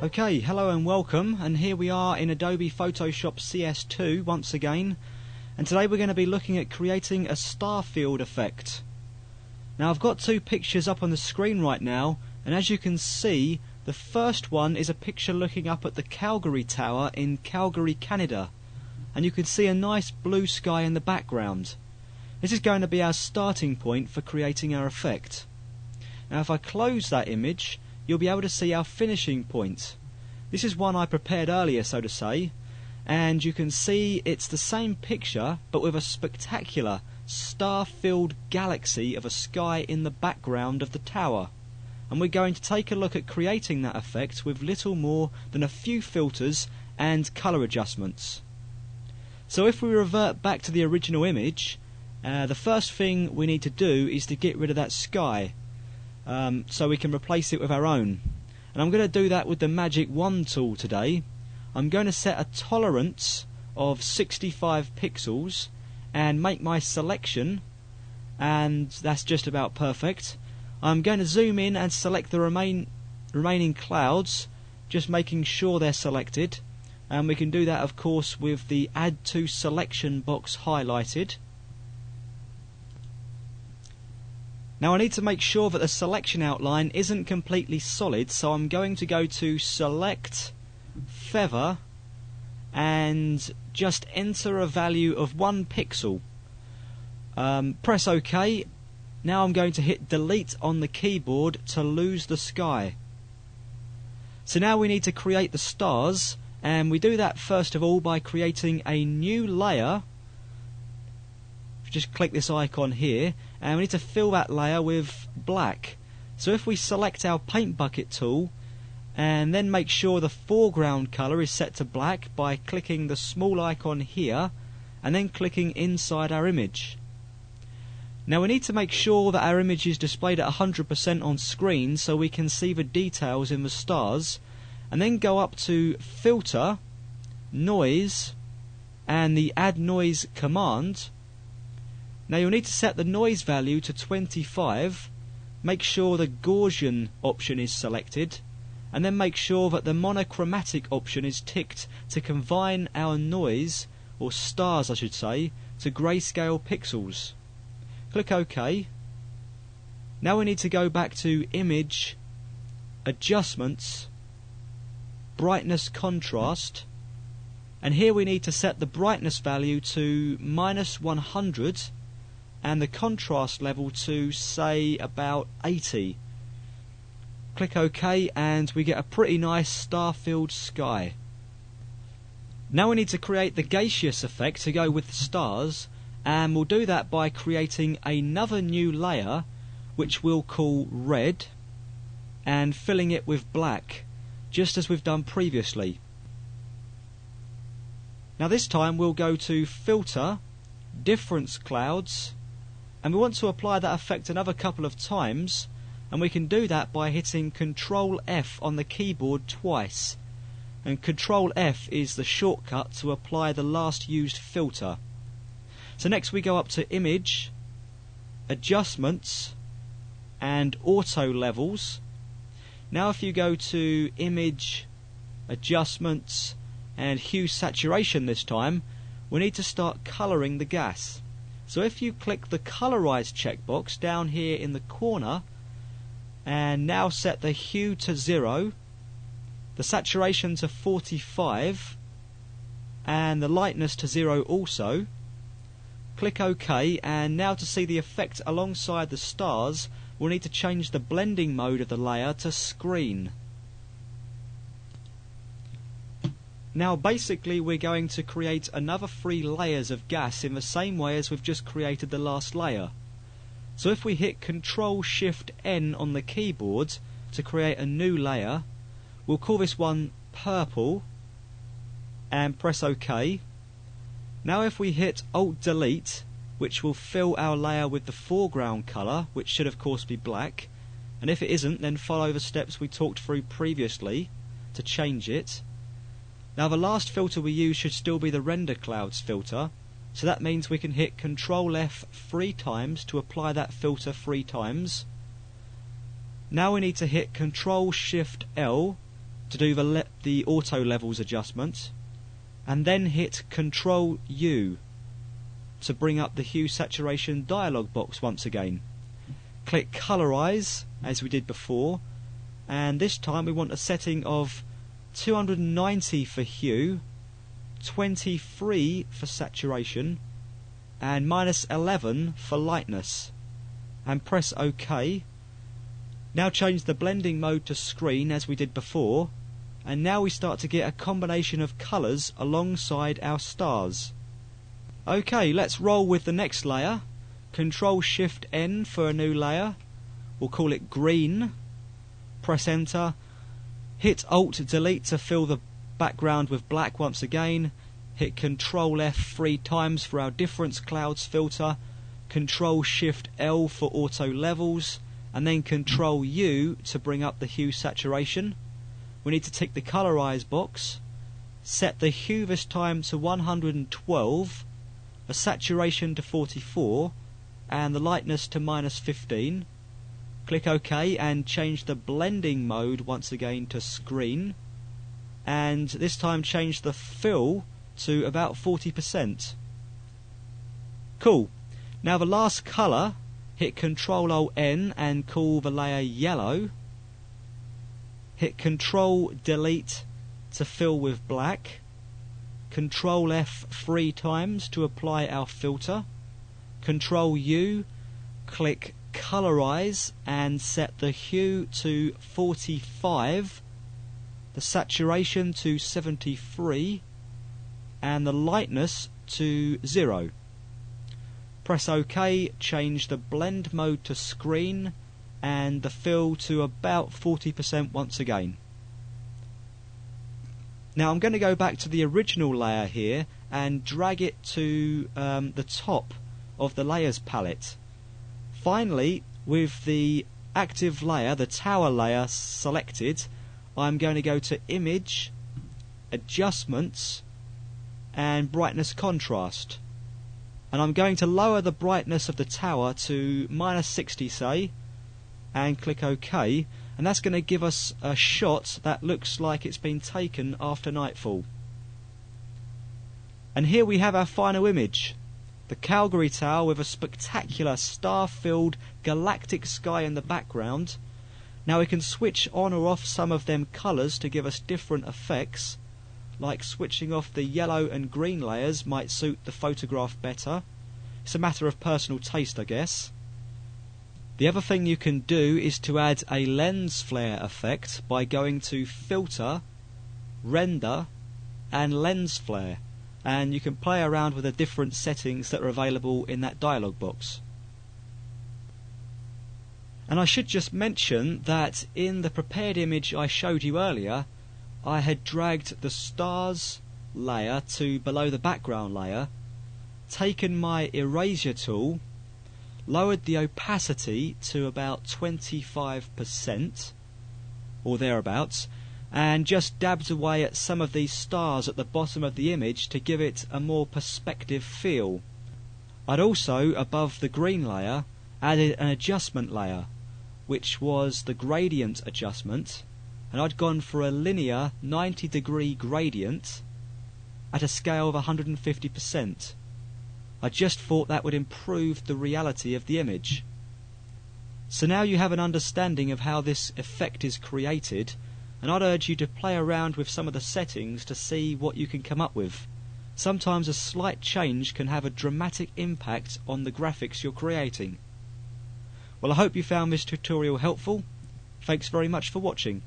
Okay, hello and welcome, and here we are in Adobe Photoshop CS2 once again, and today we're going to be looking at creating a Starfield effect. Now I've got two pictures up on the screen right now, and as you can see, the first one is a picture looking up at the Calgary Tower in Calgary, Canada, and you can see a nice blue sky in the background. This is going to be our starting point for creating our effect. Now if I close that image, you'll be able to see our finishing point. This is one I prepared earlier, so to say, and you can see it's the same picture but with a spectacular star-filled galaxy of a sky in the background of the tower. And we're going to take a look at creating that effect with little more than a few filters and colour adjustments. So if we revert back to the original image, the first thing we need to do is to get rid of that sky. So we can replace it with our own. And I'm going to do that with the Magic Wand tool today. I'm going to set a tolerance of 65 pixels and make my selection, and that's just about perfect. I'm going to zoom in and select the remaining clouds, just making sure they're selected, and we can do that of course with the Add to Selection box highlighted. Now I need to make sure that the selection outline isn't completely solid, so I'm going to go to Select, Feather, and just enter a value of 1 pixel. Press OK. Now I'm going to hit Delete on the keyboard to lose the sky. So now we need to create the stars, and we do that first of all by creating a new layer. Just click this icon here, and we need to fill that layer with black. So if we select our paint bucket tool and then make sure the foreground colour is set to black by clicking the small icon here and then clicking inside our image. Now we need to make sure that our image is displayed at 100% on screen so we can see the details in the stars, and then go up to Filter, Noise, and the Add Noise command. Now you'll need to set the noise value to 25, make sure the Gaussian option is selected, and then make sure that the monochromatic option is ticked to confine our noise, or stars I should say, to grayscale pixels. Click OK. Now we need to go back to Image, Adjustments, Brightness Contrast, and here we need to set the brightness value to -100 and the contrast level to, say, about 80. Click OK and we get a pretty nice star-filled sky. Now we need to create the gaseous effect to go with the stars, and we'll do that by creating another new layer which we'll call red and filling it with black, just as we've done previously. Now this time we'll go to Filter, Difference Clouds, and we want to apply that effect another couple of times, and we can do that by hitting Ctrl F on the keyboard twice, and Ctrl F is the shortcut to apply the last used filter. So next we go up to Image, Adjustments, and Auto Levels. Now if you go to Image, Adjustments, and huesaturation this time, we need to start colouring the gas. So if you click the colorize checkbox down here in the corner, and now set the hue to 0, the saturation to 45, and the lightness to 0 also, click OK, and now to see the effect alongside the stars, we'll need to change the blending mode of the layer to screen. Now basically we're going to create another 3 layers of gas in the same way as we've just created the last layer. So if we hit Ctrl-Shift-N on the keyboard to create a new layer, we'll call this one purple and press OK. Now if we hit Alt-Delete, which will fill our layer with the foreground colour, which should of course be black, and if it isn't then follow the steps we talked through previously to change it. Now the last filter we use should still be the Render Clouds filter, so that means we can hit Ctrl F 3 times to apply that filter 3 times. Now we need to hit Ctrl Shift L to do the auto levels adjustment, and then hit Control U to bring up the hue saturation dialog box once again. Click colorize as we did before, and this time we want a setting of 290 for hue, 23 for saturation, and -11 for lightness, and press OK. Now change the blending mode to screen as we did before, and now we start to get a combination of colours alongside our stars. OK, let's roll with the next layer. Control Shift N for a new layer. We'll call it green. Press enter. Hit Alt Delete to fill the background with black once again. Hit Control F 3 times for our difference clouds filter. Control Shift L for auto levels, and then Control U to bring up the hue saturation. We need to tick the colorize box. Set the hue this time to 112, the saturation to 44, and the lightness to -15. Click OK and change the blending mode once again to screen, and this time change the fill to about 40%. Cool. Now the last colour, hit Control Alt N and call the layer yellow. Hit Control Delete to fill with black. Control F 3 times to apply our filter. Control U, click colorize and set the hue to 45, the saturation to 73, and the lightness to 0. Press OK, change the blend mode to screen and the fill to about 40% once again. Now I'm going to go back to the original layer here and drag it to the top of the layers palette. Finally, with the active layer, the tower layer selected, I'm going to go to Image, Adjustments, and Brightness Contrast. And I'm going to lower the brightness of the tower to -60, say, and click OK. And that's going to give us a shot that looks like it's been taken after nightfall. And here we have our final image. The Calgary Tower with a spectacular star-filled galactic sky in the background. Now we can switch on or off some of them colours to give us different effects, like switching off the yellow and green layers might suit the photograph better. It's a matter of personal taste, I guess. The other thing you can do is to add a lens flare effect by going to Filter, Render, and Lens Flare, and you can play around with the different settings that are available in that dialog box. And I should just mention that in the prepared image I showed you earlier, I had dragged the stars layer to below the background layer, taken my eraser tool, lowered the opacity to about 25% or thereabouts, and just dabbed away at some of these stars at the bottom of the image to give it a more perspective feel. I'd also, above the green layer, added an adjustment layer, which was the gradient adjustment, and I'd gone for a linear 90-degree gradient at a scale of 150%. I just thought that would improve the reality of the image. So now you have an understanding of how this effect is created, and I'd urge you to play around with some of the settings to see what you can come up with. Sometimes a slight change can have a dramatic impact on the graphics you're creating. Well, I hope you found this tutorial helpful. Thanks very much for watching.